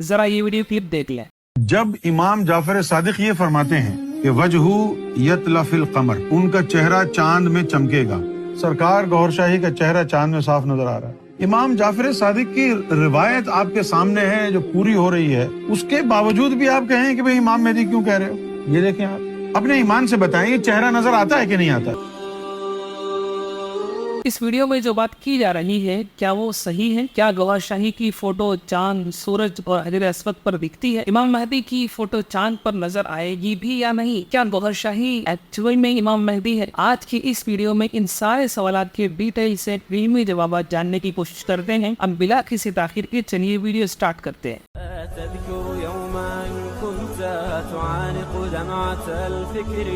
ذرا یہ video clip دیکھ لیں۔ جب امام جعفر صادق یہ فرماتے ہیں کہ وجہو یطلع فی القمر، ان کا چہرہ چاند میں چمکے گا، سرکار گوہر شاہی کا چہرہ چاند میں صاف نظر آ رہا ہے۔ امام جعفر صادق کی روایت آپ کے سامنے ہے جو پوری ہو رہی ہے، اس کے باوجود بھی آپ کہیں کہ بھئی امام مہدی کیوں کہہ رہے ہو؟ یہ دیکھیں آپ اپنے ایمان سے بتائیں یہ چہرہ نظر آتا ہے کہ نہیں آتا؟ اس ویڈیو میں جو بات کی جا رہی ہے کیا وہ صحیح ہے؟ کیا گوہر شاہی کی فوٹو چاند، سورج اور حجر اسود پر دکھتی ہے؟ امام مہدی کی فوٹو چاند پر نظر آئے گی بھی یا نہیں؟ کیا گوہر شاہی ایکچوئل میں امام مہدی ہے؟ آج کی اس ویڈیو میں ان سارے سوالات کے ڈیٹیل سے علمی جوابات جاننے کی کوشش کرتے ہیں۔ اب بلا کسی تاخیر کے چلیے ویڈیو سٹارٹ کرتے ہیں۔ تعانق دمعة الفكر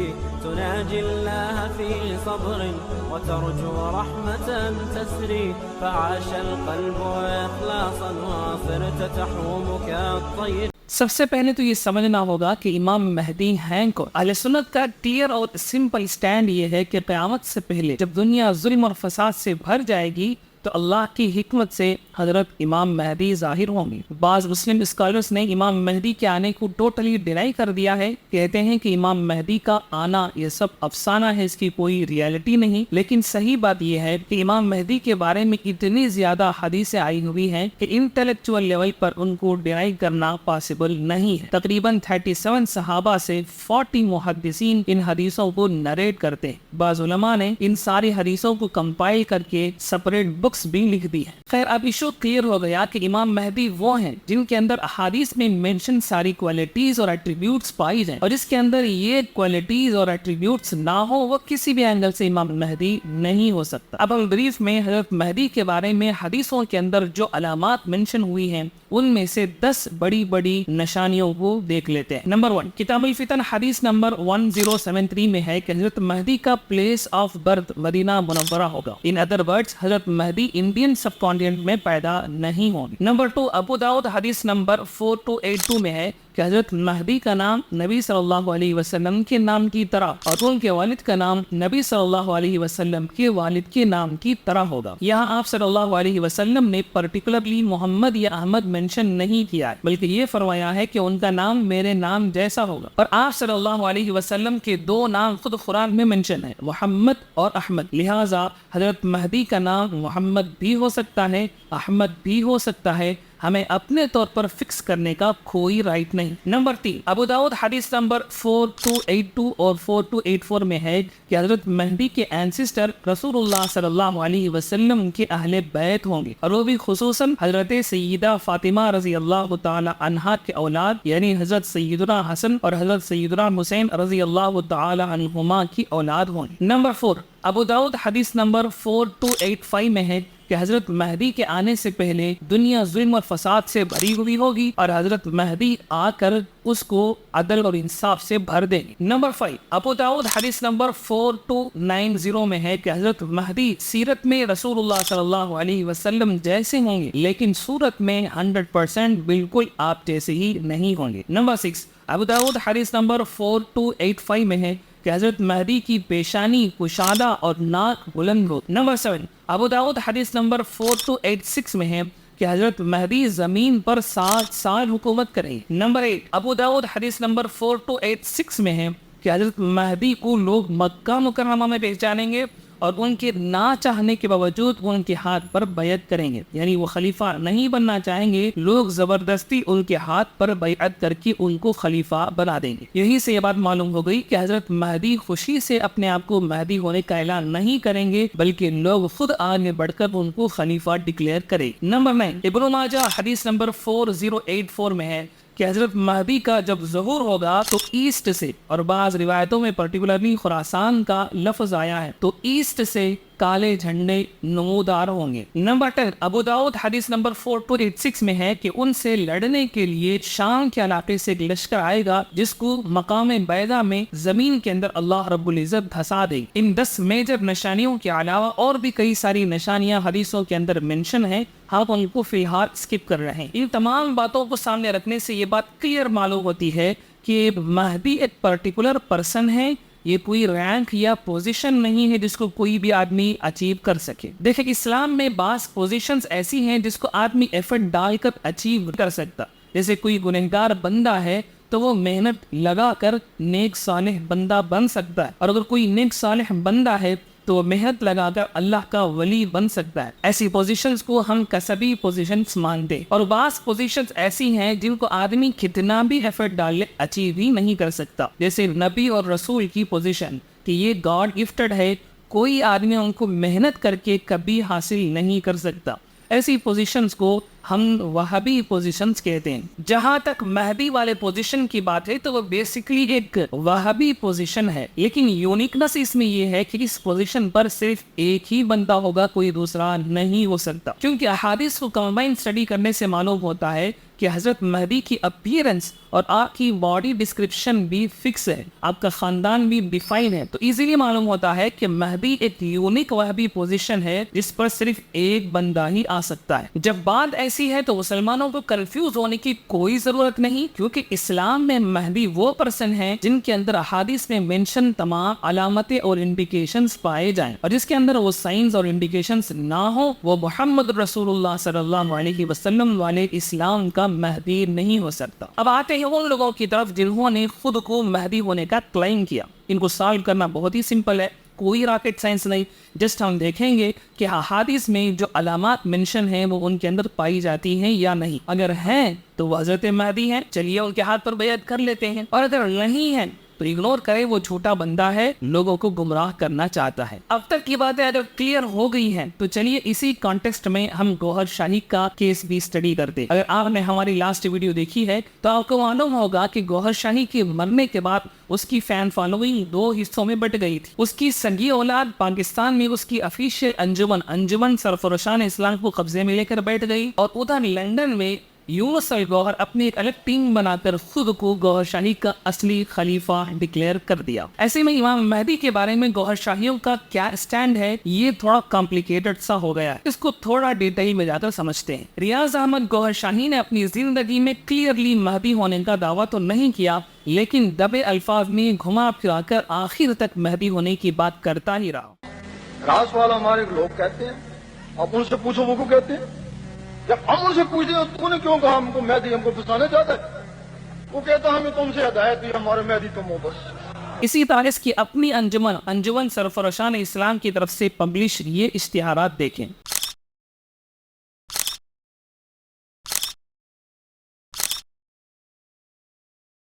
تناجي الله في صبر وترجو رحمة تسري فعاش القلب إخلاصا وصرت تحوم كالطير۔ سب سے پہلے تو یہ سمجھنا ہوگا کہ امام مہدی ہیں کون۔ اہل سنت کا کلیئر اور سمپل سٹینڈ یہ ہے کہ قیامت سے پہلے جب دنیا ظلم اور فساد سے بھر جائے گی تو اللہ کی حکمت سے حضرت امام مہدی ظاہر ہوں گے۔ بعض مسلم اسکالرز نے امام مہدی کے آنے کو ٹوٹلی ڈینائی کر دیا ہے، کہتے ہیں کہ امام مہدی کا آنا یہ سب افسانہ ہے، اس کی کوئی ریالٹی نہیں۔ لیکن صحیح بات یہ ہے کہ امام مہدی کے بارے میں اتنی زیادہ حدیثیں آئی ہوئی ہیں کہ انٹلیکچوئل لیول پر ان کو ڈینائی کرنا پاسبل نہیں ہے۔ تقریباً 37 صحابہ سے 40 محدثین ان حدیثوں کو نریٹ کرتے ہیں۔ بعض علماء نے ان ساری حدیثوں کو کمپائل کر کے سپریٹ بکس بھی لکھ دی ہے۔ خیر اب ایشو کلیئر ہو گیا کہ امام مہدی وہ ہیں جن کے اندر احادیث میں منشن ساری کوالٹیز اور ایٹریبیوٹس پائی جائیں، اور جس کے اندر یہ کوالٹیز اور ایٹریبیوٹس نہ ہو وہ کسی بھی اینگل سے امام مہدی نہیں ہو سکتا۔ اب ہم بریف میں حضرت مہدی کے بارے میں حدیثوں کے اندر جو علامات منشن ہوئی ہیں ان میں سے 10 بڑی بڑی نشانیوں کو دیکھ لیتے ہیں۔ نمبر 1، کتاب الفتن حدیث نمبر 1073 میں ہے کہ حضرت مہدی کا پلیس آف برتھ مدینہ منورہ ہوگا۔ ان ادر ورڈز حضرت مہدی انڈین سب کانٹیننٹ میں پیدا نہیں ہوں گے۔ نمبر 2، ابو داؤد حدیث نمبر 4282 میں ہے کہ حضرت مہدی کا نام نبی صلی اللہ علیہ وسلم کے نام کی طرح اور ان کے والد کا نام نبی صلی اللہ علیہ وسلم کے والد کے نام کی طرح ہوگا۔ یہاں آپ صلی اللہ علیہ وسلم نے پرٹیکولرلی محمد یا احمد منشن نہیں کیا ہے، بلکہ یہ فرمایا ہے کہ ان کا نام میرے نام جیسا ہوگا۔ اور آپ صلی اللہ علیہ وسلم کے 2 نام خود قرآن میں منشن ہے، محمد اور احمد، لہٰذا حضرت مہدی کا نام محمد بھی ہو سکتا ہے، احمد بھی ہو سکتا ہے، ہمیں اپنے طور پر فکس کرنے کا کوئی رائٹ نہیں۔ نمبر 3، ابو داؤد حدیث نمبر 4282 اور 4284 میں ہے کہ حضرت مہدی کے اینسسٹر رسول اللہ صلی اللہ علیہ وسلم کے اہل بیت ہوں گے، اور وہ بھی خصوصاً حضرت سیدہ فاطمہ رضی اللہ تعالی عنہا کے اولاد یعنی حضرت سیدنا حسن اور حضرت سیدنا حسین رضی اللہ تعالی عنہما کی اولاد ہوں گے۔ نمبر 4، ابو داؤد حدیث نمبر 4285 میں ہے کہ حضرت مہدی کے آنے سے پہلے دنیا ظلم اور فساد سے بھری ہوئی ہوگی اور حضرت مہدی آ کر اس کو عدل اور انصاف سے بھر دیں گے۔ نمبر 5، ابو داؤد حدیث نمبر 4290 میں ہے کہ حضرت مہدی سیرت میں رسول اللہ صلی اللہ علیہ وسلم جیسے ہوں گے لیکن صورت میں 100% بالکل آپ جیسے ہی نہیں ہوں گے۔ نمبر 6، ابو داؤد حدیث نمبر 4285 میں ہے کہ حضرت مہدی کی پیشانی کشادہ اور ناک بلند ہو۔ نمبر 7، ابو داؤد حدیث نمبر 4286 میں ہے کہ حضرت مہدی زمین پر 7 سال حکومت کریں گے۔ نمبر 8، ابو داؤد حدیث نمبر 4286 میں ہے کہ حضرت مہدی کو لوگ مکہ مکرمہ میں پہچانیں گے اور ان کے نہ چاہنے کے باوجود ان کے ہاتھ پر بیعت کریں گے، یعنی وہ خلیفہ نہیں بننا چاہیں گے، لوگ زبردستی ان کے ہاتھ پر بیعت کر کے ان کو خلیفہ بنا دیں گے۔ یہی سے یہ بات معلوم ہو گئی کہ حضرت مہدی خوشی سے اپنے آپ کو مہدی ہونے کا اعلان نہیں کریں گے بلکہ لوگ خود آگے بڑھ کر ان کو خلیفہ ڈکلیئر کریں۔ نمبر 9، ابن ماجہ حدیث نمبر 4084 میں ہے کہ حضرت مہدی کا جب ظہور ہوگا تو ایسٹ سے، اور بعض روایتوں میں پرٹیکولرلی خراسان کا لفظ آیا ہے، تو ایسٹ سے کالے جھنڈے نمودار ہوں گے۔ نمبر 10، ابو داؤد حدیث نمبر 4286 میں ہے کہ ان سے لڑنے کے لیے شام کے علاقے سے ایک لشکر آئے گا جس کو مقام بیضا میں زمین کے اندر اللہ رب العزت دھسا دے۔ ان 10 میجر نشانیوں کے علاوہ اور بھی کئی ساری نشانیاں حدیثوں کے اندر منشن ہیں، ہم ان کو فی الحال اسکپ کر رہے ہیں۔ ان تمام باتوں کو سامنے رکھنے سے یہ بات کلیئر معلوم ہوتی ہے کہ مہدی ایک پرٹیکولر پرسن ہے، یہ کوئی رینک یا پوزیشن نہیں ہے جس کو کوئی بھی آدمی اچیو کر سکے۔ دیکھیں اسلام میں بعض پوزیشنز ایسی ہیں جس کو آدمی ایفرٹ ڈال کر اچیو کر سکتا، جیسے کوئی گنہگار بندہ ہے تو وہ محنت لگا کر نیک صالح بندہ بن سکتا ہے، اور اگر کوئی نیک صالح بندہ ہے تو وہ محنت لگا کر اللہ کا ولی بن سکتا ہے۔ ایسی پوزیشنز کو ہم کسبی پوزیشنز مانتے ہیں، اور بعض پوزیشنز ایسی ہیں جن کو آدمی کتنا بھی ایفرٹ ڈال لے اچیو ہی نہیں کر سکتا، جیسے نبی اور رسول کی پوزیشن کہ یہ گاڈ گفٹڈ ہے، کوئی آدمی ان کو محنت کر کے کبھی حاصل نہیں کر سکتا۔ ایسی پوزیشنز کو ہم وہابی پوزیشنز کہتے ہیں۔ جہاں تک مہدی والے پوزیشن کی بات ہے تو وہ بیسکلی ایک وہابی پوزیشن ہے، لیکن یونیکنس اس میں یہ ہے کہ اس پوزیشن پر صرف ایک ہی بندہ ہوگا، کوئی دوسرا نہیں ہو سکتا، کیونکہ احادیث کو کمبائن اسٹڈی کرنے سے معلوم ہوتا ہے کہ حضرت مہدی کی اپیرنس اور آپ کی باڈی ڈسکرپشن بھی فکس ہے، آپ کا خاندان بھی ڈیفائن ہے، تو ایزیلی معلوم ہوتا ہے کہ مہدی ایک یونیک وہابی پوزیشن ہے جس پر صرف ایک بندہ ہی آ سکتا ہے۔ جب بات ایسی ہے تو مسلمانوں کو کنفیوز ہونے کی کوئی ضرورت نہیں، کیونکہ اسلام میں مہدی وہ پرسن ہیں جن کے اندر احادیث میں منشن تمام علامتیں اور انڈیکیشنز پائے جائیں، اور جس کے اندر وہ سائنز اور انڈیکیشنز نہ ہوں وہ محمد رسول اللہ صلی اللہ علیہ وسلم والے اسلام کا مہدی نہیں ہو سکتا۔ اب آتے ہیں ان لوگوں کی طرف جنہوں نے خود کو مہدی ہونے کا کلیم کیا۔ ان کو سالو کرنا بہت ہی سمپل ہے، کوئی راکٹ سائنس نہیں، جسٹ ہم دیکھیں گے کہ احادیث میں جو علامات منشن ہیں وہ ان کے اندر پائی جاتی ہیں یا نہیں۔ اگر ہیں تو وہ حضرت مہدی ہیں، چلیے ان کے ہاتھ پر بیعت کر لیتے ہیں، اور اگر نہیں ہیں تو اگنور کرے، وہ چھوٹا بندہ ہے، لوگوں کو گمراہ کرنا چاہتا ہے۔ اب تک کی باتیں اگر کلیئر ہو گئی ہیں تو چلیے اسی کانٹیکسٹ میں ہم گوہر شاہی کا کیس بھی اسٹڈی کرتے۔ اگر آپ نے ہماری لاسٹ ویڈیو دیکھی ہے تو آپ کو معلوم ہوگا کہ گوہر شاہی کے مرنے کے بعد اس کی فین فالوئنگ دو حصوں میں بٹ گئی تھی۔ اس کی سگی اولاد پاکستان میں اس کی افیشیل انجمن سرفرشان اسلام کو قبضے میں لے کر بیٹھ گئی، اور ادھر لندن میں یونس الگوہر اپنی ایک الگ ٹیم بنا کر خود کو گوہر شاہی کا اصلی خلیفہ ڈکلیئر کر دیا۔ ایسے میں امام مہدی کے بارے میں گوہر شاہیوں کا کیا اسٹینڈ ہے یہ تھوڑا کمپلیکیٹڈ سا ہو گیا ہے، اس کو تھوڑا ڈیٹیل میں جا کر سمجھتے ہیں۔ ریاض احمد گوہر شاہی نے اپنی زندگی میں کلیئرلی مہدی ہونے کا دعویٰ تو نہیں کیا، لیکن دبے الفاظ میں گھما پھرا کر آخر تک مہدی ہونے کی بات کرتا ہی رہا۔ راس والا ہمارے لوگ کہتے ہیں، آپ ان سے پوچھو وہ کو کہتے ہیں، جب ہم ان سے پوچھتے ہیں تو نے کیوں کہا ہم کو مہدی ہم کو پھنسانا چاہتا ہے؟ وہ کہتا ہمیں تم سے ہدایت دی، ہمارے مہدی تم ہو بس۔ اسی طرح اس کی اپنی انجمن سرفرشان اسلام کی طرف سے پبلش یہ اشتہارات دیکھیں۔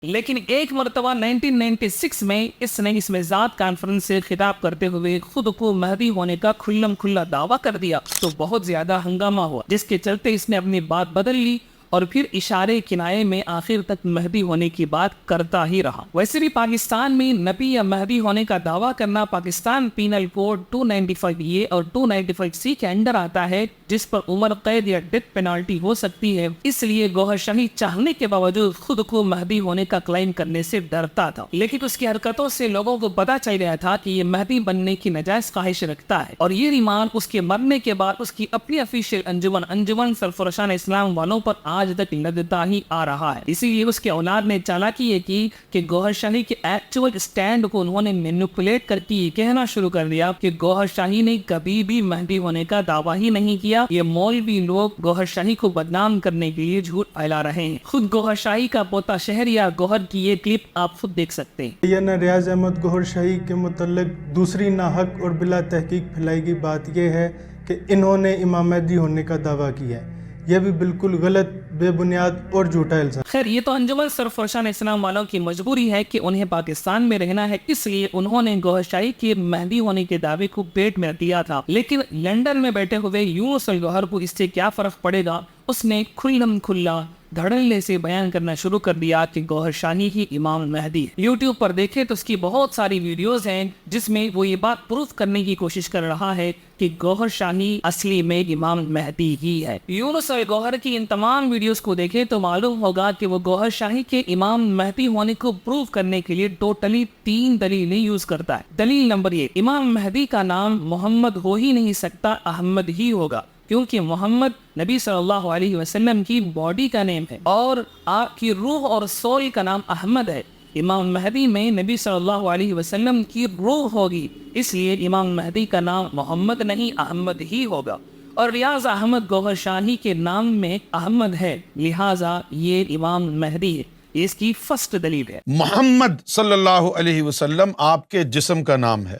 لیکن ایک مرتبہ 1996 میں اس نے اس مزاد کانفرنس سے خطاب کرتے ہوئے خود کو مہدی ہونے کا کھلم کھلا دعویٰ کر دیا تو بہت زیادہ ہنگامہ ہوا، جس کے چلتے اس نے اپنی بات بدل لی اور پھر اشارے کنائے میں آخر تک مہدی ہونے کی بات کرتا ہی رہا۔ ویسے بھی پاکستان میں نبی یا مہدی ہونے کا دعویٰ کرنا پاکستان پینل کوڈ 295A اور 295C کے انڈر آتا ہے، جس پر عمر قید یا ڈیتھ پینالٹی ہو سکتی ہے۔ اس لیے گوہر شاہی چاہنے کے باوجود خود کو مہدی ہونے کا کلیم کرنے سے ڈرتا تھا، لیکن اس کی حرکتوں سے لوگوں کو پتہ چل گیا تھا کہ یہ مہدی بننے کی نجائز خواہش رکھتا ہے، اور یہ ریمارک اس کے مرنے کے بعد اس کی اپنی افیشیل انجمن سرفرشان اسلام والوں پر آج تک لگتا ہی آ رہا ہے۔ اسی لیے اس کے اولاد نے چالاکی یہ کی کہ گوہر شاہی کے ایکچوئل اسٹینڈ کو انہوں نے مینیپولیٹ کر کے یہ کہنا شروع کر دیا کہ گوہر شاہی نے کبھی بھی مہدی ہونے کا دعویٰ ہی نہیں کیا، یہ مولوی لوگ گوہر شاہی کو بدنام کرنے کے لیے جھوٹ پھیلا رہے ہیں۔ خود گوہر شاہی کا پوتا شہریار گوہر کی یہ کلپ آپ خود دیکھ سکتے ہیں۔ یہ ریاض احمد گوہر شاہی کے متعلق دوسری ناحق اور بلا تحقیق پھیلائی گئی بات یہ ہے کہ انہوں نے امام مہدی ہونے کا دعویٰ کیا ہے، یہ بھی بالکل غلط، بے بنیاد اور جھوٹا الزام۔ خیر، یہ تو انجمن سرفرشان اسلام والوں کی مجبوری ہے کہ انہیں پاکستان میں رہنا ہے، اس لیے انہوں نے گوہر شاہی کے مہدی ہونے کے دعوے کو پیٹ میں دیا تھا، لیکن لندن میں بیٹھے ہوئے یونس الگوہر کو اس سے کیا فرق پڑے گا؟ اس نے کھلم کھلا دھڑلے سے بیان کرنا شروع کر دیا کہ گوہر شاہی ہی امام مہدی ہے۔ یوٹیوب پر دیکھیں تو اس کی بہت ساری ویڈیوز ہیں جس میں وہ یہ بات پروف کرنے کی کوشش کر رہا ہے کہ گوہر شاہی اصلی میں امام مہدی ہی ہے۔ یونس الگوہر کی ان تمام ویڈیوز کو دیکھیں تو معلوم ہوگا کہ وہ گوہر شاہی کے امام مہدی ہونے کو پروف کرنے کے لیے ٹوٹلی 3 دلیلیں یوز کرتا ہے۔ دلیل نمبر 1، امام مہدی کا نام محمد ہو ہی نہیں سکتا، احمد ہی ہوگا، کیونکہ محمد نبی صلی اللہ علیہ وسلم کی باڈی کا نیم ہے اور آپ کی روح اور سول کا نام احمد ہے۔ امام مہدی میں نبی صلی اللہ علیہ وسلم کی روح ہوگی، اس لیے امام مہدی کا نام محمد نہیں احمد ہی ہوگا۔ اور ریاض احمد گوہر شاہی کے نام میں احمد ہے، لہٰذا یہ امام مہدی ہے. یہ اس کی فرسٹ دلیل ہے. محمد صلی اللہ علیہ وسلم آپ کے جسم کا نام ہے،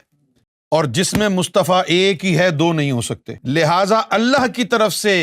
اور جسم مصطفیٰ ایک ہی ہے، دو نہیں ہو سکتے. لہٰذا اللہ کی طرف سے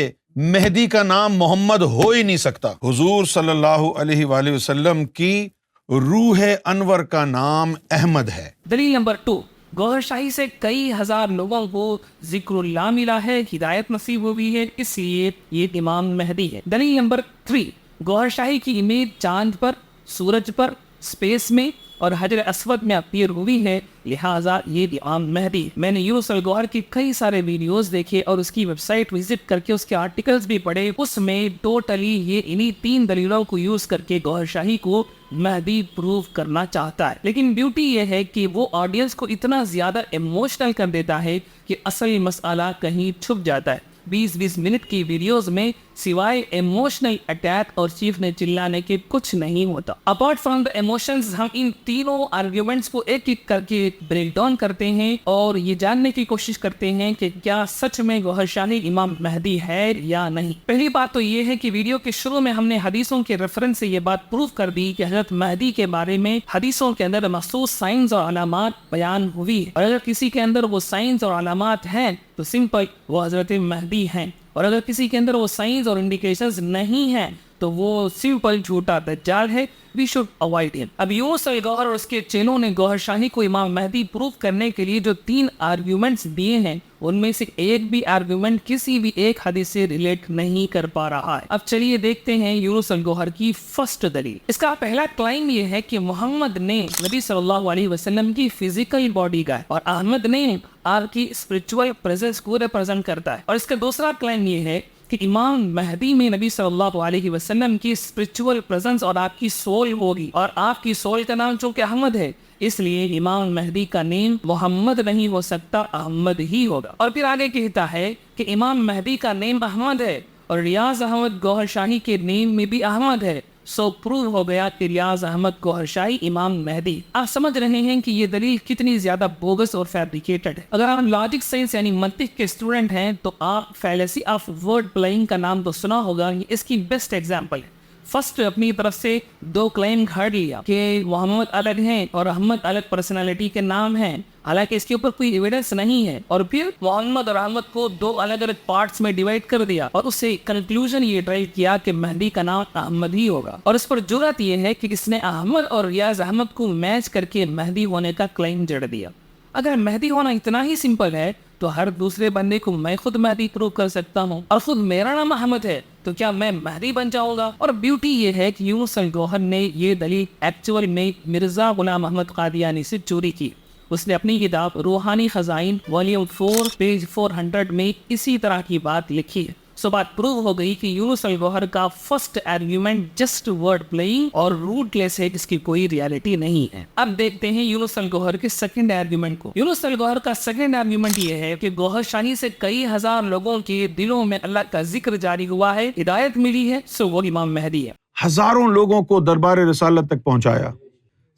مہدی کا نام محمد ہو ہی نہیں سکتا. حضور صلی اللہ علیہ وآلہ وسلم کی روح انور کا نام احمد ہے. دلیل نمبر 2، گوہر شاہی سے کئی ہزار لوگوں کو ذکر اللہ ملا ہے، ہدایت نصیب ہوئی ہے، اس لیے یہ امام مہدی ہے. دلیل نمبر 3، گوہر شاہی کی امیج چاند پر، سورج پر، اسپیس میں اور حجر اسود میں اپیئر ہوئی ہے، لہٰذا یہ امام مہدی ہے. میں نے یونس الگوہر کی کئی سارے ویڈیوز دیکھے اور اس کی ویب سائٹ وزٹ کر کے اس کے آرٹیکلز بھی پڑھے. اس میں ٹوٹلی یہ انہی 3 دلیلوں کو یوز کر کے گوہر شاہی کو مہدی پروو کرنا چاہتا ہے. لیکن بیوٹی یہ ہے کہ وہ آڈینس کو اتنا زیادہ ایموشنل کر دیتا ہے کہ اصل مسئلہ کہیں چھپ جاتا ہے. 20-20 منٹ کی ویڈیوز میں سوائے ایموشنل اٹیک اور چیخنے نے چلانے کے کچھ نہیں ہوتا. اپارٹ فرام دا ایموشنز، ہم ان تینوں آرگیومنٹس کو ایک ایک کر کے بریک ڈاؤن کرتے ہیں اور یہ جاننے کی کوشش کرتے ہیں کہ کیا سچ میں گوہر شاہی امام مہدی ہے یا نہیں. پہلی بات تو یہ ہے کہ ویڈیو کے شروع میں ہم نے حدیثوں کے ریفرنس سے یہ بات پروف کر دی کہ حضرت مہدی کے بارے میں حدیثوں کے اندر مخصوص سائنز اور علامات بیان ہوئی ہے، اور اگر کسی کے اندر وہ سائنز اور علامات ہیں تو سمپل وہ حضرت مہدی ہیں، اور اگر کسی کے اندر وہ سائنز اور انڈیکیشنز نہیں ہیں تو وہ سمپل جھوٹا دجال ہے. وی شوڈ اوائڈ ہم. اب یونس الگوہر اور اس کے چیلوں نے گوہر شاہی کو امام مہدی پروف کرنے کے لیے جو 3 آرگیومنٹس دیے ہیں ان میں سے ایک بھی آرگیومنٹ کسی بھی ایک حدیث سے ریلیٹ نہیں کر پا رہا ہے. اب چلیے دیکھتے ہیں یونس الگوہر کی فرسٹ دلیل. اس کا پہلا کلائم یہ ہے کہ محمد نے نبی صلی اللہ علیہ وسلم کی فزیکل باڈی کا ہے اور احمد نے آپ کی اسپرچول پریزنس کو ریپرزینٹ کرتا ہے. اور اس کا دوسرا کلائم یہ ہے کہ امام مہدی میں نبی صلی اللہ علیہ وسلم کی اسپرچول پریزنس اور آپ کی سول ہوگی، اور آپ کی سول کا نام چونکہ احمد ہے اس لیے امام مہدی کا نیم محمد نہیں ہو سکتا، احمد ہی ہوگا. اور پھر آگے کہتا ہے کہ امام مہدی کا نیم احمد ہے اور ریاض احمد گوہر شاہی کے نیم میں بھی احمد ہے، سو پروو ہو گیا کہ ریاض احمد گوہر شاہی امام مہدی. آپ سمجھ رہے ہیں کہ یہ دلیل کتنی زیادہ بوگس اور فیبریکیٹڈ ہے. اگر آپ لاجک سائنس یعنی منطق کے اسٹوڈنٹ ہیں تو آپ فیلیسی آف ورڈ پلئنگ کا نام تو سنا ہوگا، یہ اس کی بیسٹ ایگزامپل ہے. فرسٹ اپنی طرف سے 2 کلیم گھڑ لیا کہ محمد الگ ہیں اور احمد الگ پرسنالٹی کے نام ہیں، حالانکہ اس کے اوپر کوئی ایویڈنس نہیں ہے. اور پھر محمد اور احمد کو 2 الگ الگ پارٹس میں ڈیوائڈ کر دیا اور اس سے کنکلوژن یہ ڈرائیو کیا کہ مہدی کا نام احمد ہی ہوگا. اور اس پر جرات یہ ہے کہ اس نے احمد اور ریاض احمد کو میچ کر کے مہدی ہونے کا کلیم جڑ دیا. اگر مہدی ہونا اتنا ہی سمپل ہے تو ہر دوسرے بندے کو میں خود مہدی پروو کر سکتا ہوں، اور خود میرا نام احمد ہے تو کیا میں مہدی بن جاؤں گا. اور بیوٹی یہ ہے کہ یونس الگوہر نے یہ دلیل ایکچوئل میں مرزا غلام احمد قادیانی سے چوری کی. اس نے اپنی کتاب روحانی خزائن والیوم 4 پیج 400 میں اسی طرح کی بات لکھی ہے. سو بات پروو ہو گئی کہ یونس الگوہر کا first argument just word playing اور روٹ لیس ہے، جس کی کوئی ریالٹی نہیں ہے. اب دیکھتے ہیں یونس الگوہر کے سیکنڈ آرگیومنٹ کو. یونس الگوہر کا سیکنڈ آرگیومنٹ یہ ہے کہ گوہر شاہی سے کئی ہزار لوگوں کے دلوں میں اللہ کا ذکر جاری ہوا ہے، ہدایت ملی ہے، سو وہ امام مہدی ہے. ہزاروں لوگوں کو دربار رسالت تک پہنچایا،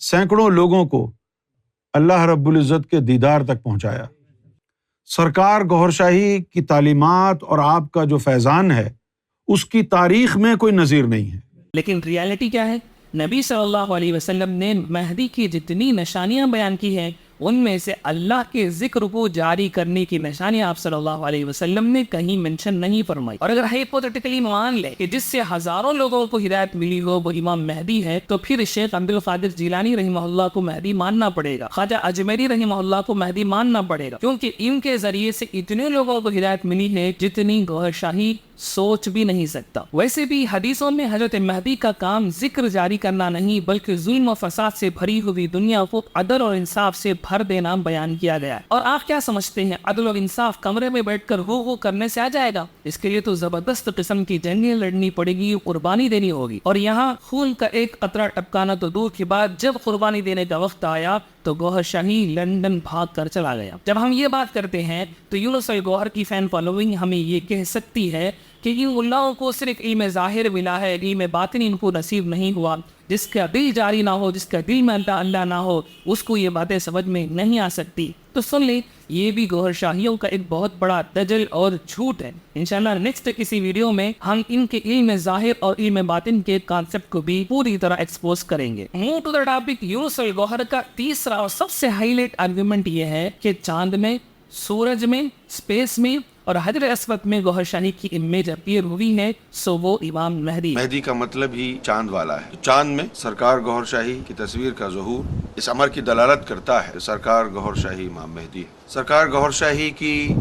سینکڑوں لوگوں کو اللہ رب العزت کے دیدار تک پہنچایا. سرکار گوہر شاہی کی تعلیمات اور آپ کا جو فیضان ہے اس کی تاریخ میں کوئی نظیر نہیں ہے. لیکن ریالٹی کیا ہے؟ نبی صلی اللہ علیہ وسلم نے مہدی کی جتنی نشانیاں بیان کی ہیں ان میں سے اللہ کے ذکر کو جاری کرنے کی نشانیاں آپ صلی اللہ علیہ وسلم نے کہیں منشن نہیں فرمائی. اور اگر ہائپوتھیٹیکلی مان لے کہ جس سے ہزاروں لوگوں کو ہدایت ملی ہو وہ امام مہدی ہے تو پھر شیخ عبد القادر جیلانی رحمہ اللہ کو مہدی ماننا پڑے گا، خواجہ اجمیری رحمہ اللہ کو مہدی ماننا پڑے گا، کیونکہ ان کے ذریعے سے اتنے لوگوں کو ہدایت ملی ہے جتنی گوہر شاہی سوچ بھی نہیں سکتا. ویسے بھی حدیثوں میں حضرت مہدی کا کام ذکر جاری کرنا نہیں بلکہ ظلم و فساد سے بھری ہوئی دنیا کو عدل اور انصاف سے بھر دینا بیان کیا گیا ہے. اور آپ کیا سمجھتے ہیں عدل اور انصاف کمرے میں بیٹھ کر ہو کرنے سے آ جائے گا؟ اس کے لیے تو زبردست قسم کی جنگیں لڑنی پڑے گی، قربانی دینی ہوگی. اور یہاں خون کا ایک قطرہ ٹپکانا تو دور کی بات، جب قربانی دینے کا وقت آیا تو گوہر شاہی لندن بھاگ کر چلا گیا. جب ہم یہ بات کرتے ہیں تو یونس الگوہر کی فین فالوئنگ ہمیں یہ کہہ سکتی ہے کہ ان اللہ کو صرف علم ظاہر ملا ہے، علم باطن ان کو نصیب نہیں ہوا. جس کا دل جاری نہ ہو، جس کا دل میں اللہ اللہ نہ ہو، اس کو یہ باتیں سمجھ میں نہیں آ سکتی. تو تو سن لیں یہ بھی گوہر شاہیوں کا ایک بہت بڑا دجل اور جھوٹ ہے. انشاءاللہ نیکسٹ کسی ویڈیو میں ہم ان کے علم ظاہر اور علم باطن کے کانسیپٹ کو بھی پوری طرح ایکسپوز کریں گے. Move to the topic. Younus AlGohar کا تیسرا اور سب سے ہائی لائٹ آرگیومنٹ یہ ہے کہ چاند میں، سورج میں، اسپیس میں اور حجر اسود میں گوہر شاہی کی امیج اپیئر ہوئی ہے، سو وہ امام مہدی. مہدی کا مطلب ہی چاند والا ہے. چاند میں سرکار گوہر شاہی کی تصویر کا ظہور اس امر کی دلالت کرتا ہے کہ سرکار گوہر شاہی امام مہدی ہے. سرکار گوہر شاہی کی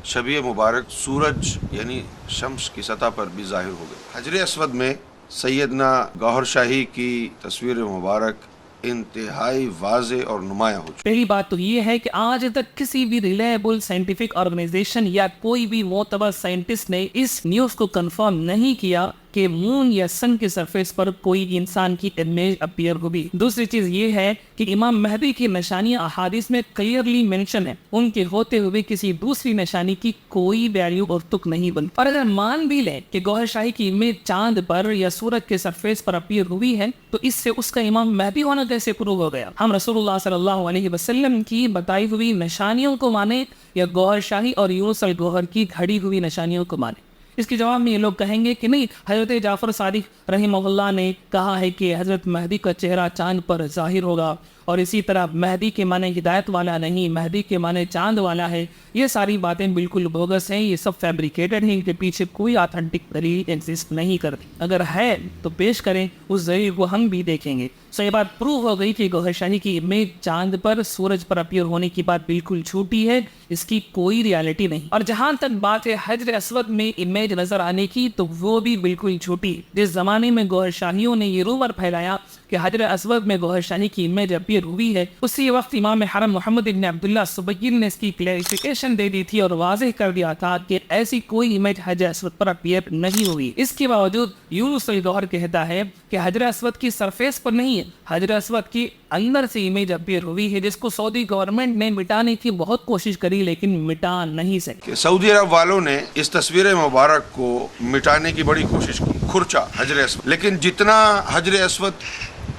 شبیہ مبارک سورج یعنی شمس کی سطح پر بھی ظاہر ہو گئی. حجر اسود میں سیدنا گوہر شاہی کی تصویر مبارک انتہائی واضح اور نمایاں ہو چکی. پہلی بات تو یہ ہے کہ آج تک کسی بھی ریلائبل سائنٹیفک آرگنائزیشن یا کوئی بھی معتبر سائنٹسٹ نے اس نیوز کو کنفرم نہیں کیا کہ مون یا سن کے سرفیس پر کوئی انسان کی امیج اپیئر ہوگی. دوسری چیز یہ ہے کہ امام مہدی کی نشانیاں احادیث میں کلیئرلی مینشن ہیں. ان کے ہوتے ہوئے کسی دوسری نشانی کی کوئی ویلیو اور تک نہیں بنتی. اور اگر مان بھی لیں کہ گوہر شاہی کی امیج چاند پر یا سورج کے سرفیس پر اپیئر ہوئی ہے تو اس سے اس کا امام مہدی ہونا کیسے پروو ہو گیا؟ ہم رسول اللہ صلی اللہ علیہ وسلم کی بتائی ہوئی نشانیوں کو مانیں یا گوہر شاہی اور یونس الگوہر کی گھڑی ہوئی نشانیوں کو مانیں؟ اس کے جواب میں یہ لوگ کہیں گے کہ نہیں، حضرت جعفر صادق رحمہ اللہ نے کہا ہے کہ حضرت مہدی کا چہرہ چاند پر ظاہر ہوگا، اور اسی طرح مہدی کے معنی ہدایت والا نہیں، مہدی کے معنی چاند والا ہے. یہ ساری باتیں بالکل بوگس ہیں، یہ سب فیبریکیٹڈ ہیں، ان کے پیچھے کوئی آتھنٹک دلیل ایگزسٹ نہیں کرتی. اگر ہے تو پیش کریں، اس ذریعے کو ہم بھی دیکھیں گے. سو یہ بات پروو ہو گئی کہ گوہر شاہی کی امیج چاند پر، سورج پر اپیئر ہونے کی بات بالکل جھوٹی ہے، اس کی کوئی ریالٹی نہیں. اور جہاں تک بات ہے حجر اسود میں امیج نظر آنے کی تو وہ بھی بالکل جھوٹی. جس زمانے میں گوہر شاہیوں نے یہ رومر پھیلایا کہ حجر اسود میں گوہر شاہی کی امیج اپیئر ہوئی ہے، اسی وقت امام حرم محمد بن عبداللہ الزبیر نے اس کی کلیریفیکیشن دے دی تھی اور واضح کر دیا تھا کہ ایسی کوئی امیج حجر اسود پر اپیئر نہیں ہوئی. اس کے باوجود یونس الگوہر کہتا ہے کہ حجر اسود کی سرفیس پر نہیں ہے، حجر اسود کی اندر سے امیج اپیئر ہوئی ہے، جس کو سعودی گورنمنٹ نے مٹانے کی بہت کوشش کری لیکن مٹا نہیں سکی. سعودی عرب والوں نے اس تصویر مبارک کو مٹانے کی بڑی کوشش کی، کھرچا حجر اسود، لیکن جتنا حجر اسود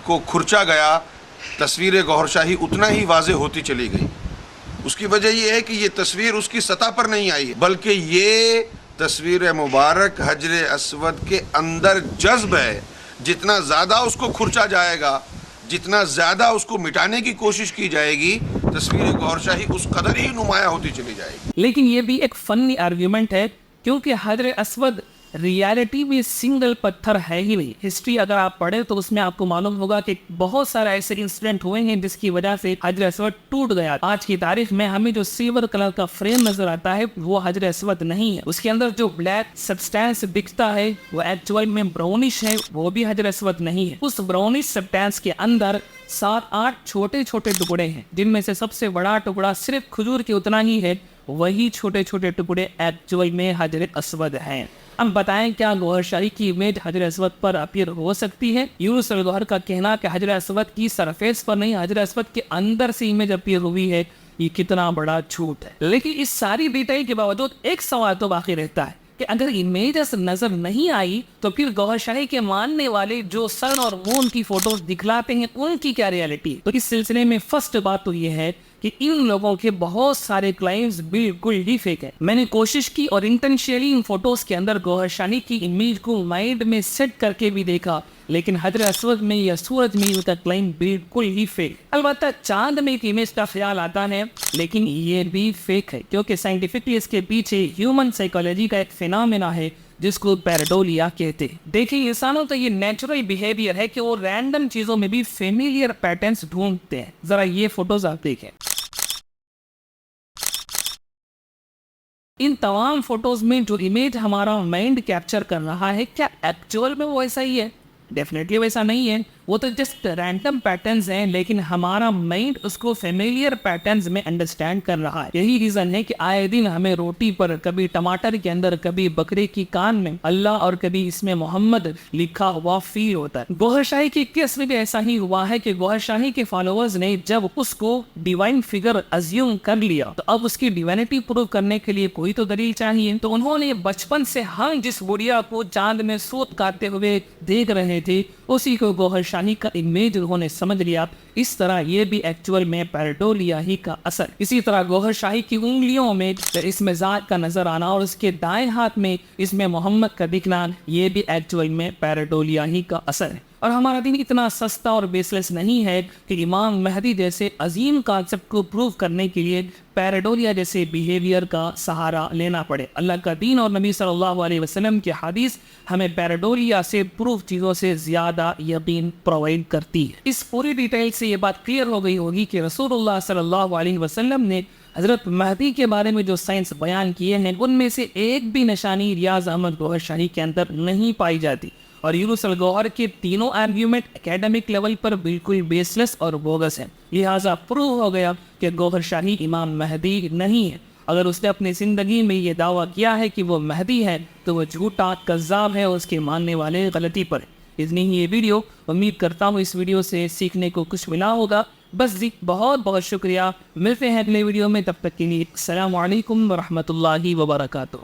کو کھرچا گیا تصویر گوہر شاہی اتنا ہی واضح ہوتی چلی گئی. اس کی وجہ یہ ہے کہ یہ تصویر اس کی سطح پر نہیں آئی، بلکہ یہ تصویر مبارک حجر اسود کے اندر جذب ہے. جتنا زیادہ اس کو کھرچا جائے گا، جتنا زیادہ اس کو مٹانے کی کوشش کی جائے گی، تصویر گوہر شاہی اس قدر ہی نمایاں ہوتی چلی جائے گی. لیکن یہ بھی ایک فنی آرگیومنٹ ہے، کیونکہ حجر اسود ریالٹی میں سنگل پتھر ہے ہی نہیں. ہسٹری اگر آپ پڑھیں تو اس میں آپ کو معلوم ہوگا کہ بہت سارے ایسے انسیڈنٹ ہوئے ہیں جس کی وجہ سے حجر اسود ٹوٹ گیا. آج کی تاریخ میں ہمیں جو سلور کلر کا فریم نظر آتا ہے وہ حجر اسود نہیں ہے. اس کے اندر جو بلیک سبسٹینس دکھتا ہے وہ ایکچوئل میں براؤنش ہے، وہ بھی حجر اسود نہیں ہے. اس براؤنش سبسٹینس کے اندر 7-8 چھوٹے چھوٹے ٹکڑے ہیں، جن میں سے سب سے بڑا ٹکڑا صرف کھجور کے اتنا ہی ہے. وہی چھوٹے چھوٹے ٹکڑے ایکچوئل میں حجر اسود ہیں. اب بتائیں کیا گوہر شاہی کی امیج حجر اسود پر اپیئر ہو سکتی ہے؟ یونس الگوہر کا کہنا کہ حجر اسود کی سرفیس پر نہیں، حجر اسود کے اندر سے امیج اپیئر ہوئی ہے، یہ کتنا بڑا جھوٹ ہے. لیکن اس ساری ڈیٹیل کے باوجود ایک سوال تو باقی رہتا ہے کہ اگر امیجز نظر نہیں آئی تو پھر گوہر شاہی کے ماننے والے جو سن اور مون کی فوٹوز دکھلاتے ہیں ان کی کیا ریالٹی ہے؟ تو اس سلسلے میں فرسٹ بات تو یہ ہے کہ ان لوگوں کے بہت سارے کلائمز بالکل ہی فیک ہیں. میں نے کوشش کی اور انٹینشنلی ان فوٹوز کے اندر گوہر شاہی کی امیج کو مائنڈ میں سیٹ کر کے بھی دیکھا، لیکن حجر اسود میں یا سورج میں ان کا کلائم بالکل ہی فیک. البتہ چاند میں ایک امیج کا خیال آتا ہے لیکن یہ بھی فیک ہے، کیونکہ سائنٹیفکلی اس کے پیچھے ہیومن سائیکالوجی کا ایک فینامنا ہے جس کو پیراڈولیا کہتے ہیں. دیکھیں انسانوں کا یہ نیچرل بیہیویئر ہے کہ وہ رینڈم چیزوں میں بھی فیملیئر پیٹرنز ڈھونڈتے ہیں. ذرا یہ فوٹوز آپ دیکھیں. ان تمام فوٹوز میں جو امیج ہمارا مائنڈ کیپچر کر رہا ہے کیا ایکچوئل میں وہ ایسا ہی ہے؟ ڈیفینیٹلی ویسا نہیں ہے، وہ تو جسٹ رینڈم پیٹرنز ہیں، لیکن ہمارا مائنڈ اس کو فیملیئر پیٹرنز میں انڈرسٹینڈ کر رہا ہے. یہی ریزن ہے کہ آئے دن ہمیں روٹی پر کبھی ٹماٹر کے اندر، کبھی بکرے کی کان میں اللہ اور کبھی اس میں محمد لکھا ہوا فیل ہوتا ہے. گوہر شاہی کی کیس میں بھی ایسا ہی ہوا ہے کہ گوہر شاہی کے فالوورز نے جب اس کو ڈیوائن فگر ازیوم کر لیا تو اب اس کی ڈیوائنٹی پروو کرنے کے لیے کوئی تو دلیل چاہیے. تو انہوں نے بچپن سے ہم جس بڑھیا کو چاند میں سوت کاٹتے ہوئے دیکھ رہے رہے تھے اسی کو گوہر شاہی کا امیج انہوں نے سمجھ لیا. اس طرح یہ بھی ایکچول میں پیراڈولیا ہی کا اثر. اسی طرح گوہر شاہی کی انگلیوں میں اس میں ذات کا نظر آنا اور اس کے دائیں ہاتھ میں اس میں محمد کا دکھنا یہ بھی ایکچول میں پیراڈولیا ہی کا اثر ہے. اور ہمارا دین اتنا سستا اور بیس لیس نہیں ہے کہ امام مہدی جیسے عظیم کانسیپٹ کو پروو کرنے کے لیے پیراڈولیا جیسے بیہیویئر کا سہارا لینا پڑے. اللہ کا دین اور نبی صلی اللہ علیہ وسلم کی حدیث ہمیں پیراڈولیا سے پروف چیزوں سے زیادہ یقین پرووائڈ کرتی ہے. اس پوری ڈیٹیل سے یہ بات کلیئر ہو گئی ہوگی کہ رسول اللہ صلی اللہ علیہ وسلم نے حضرت مہدی کے بارے میں جو سائنس بیان کیے ہیں ان میں سے ایک بھی نشانی ریاض احمد گوہر شاہی کے اندر نہیں پائی جاتی. اور یونس الگوہر کے تینوں آرگیومنٹ اکیڈمک لیول پر بالکل بیس لیس اور بوگس ہیں. لہٰذا پروو ہو گیا کہ گوہر شاہی امام مہدی نہیں ہے. اگر اس نے اپنی زندگی میں یہ دعویٰ کیا ہے کہ وہ مہدی ہے تو وہ جھوٹا کذاب ہے اور اس کے ماننے والے غلطی پر. اتنی ہی یہ ویڈیو. امید کرتا ہوں اس ویڈیو سے سیکھنے کو کچھ ملا ہوگا. بس جی بہت بہت شکریہ. ملتے ہیں اگلے ویڈیو میں. تب تک کے لیے السلام علیکم ورحمۃ اللہ وبرکاتہ.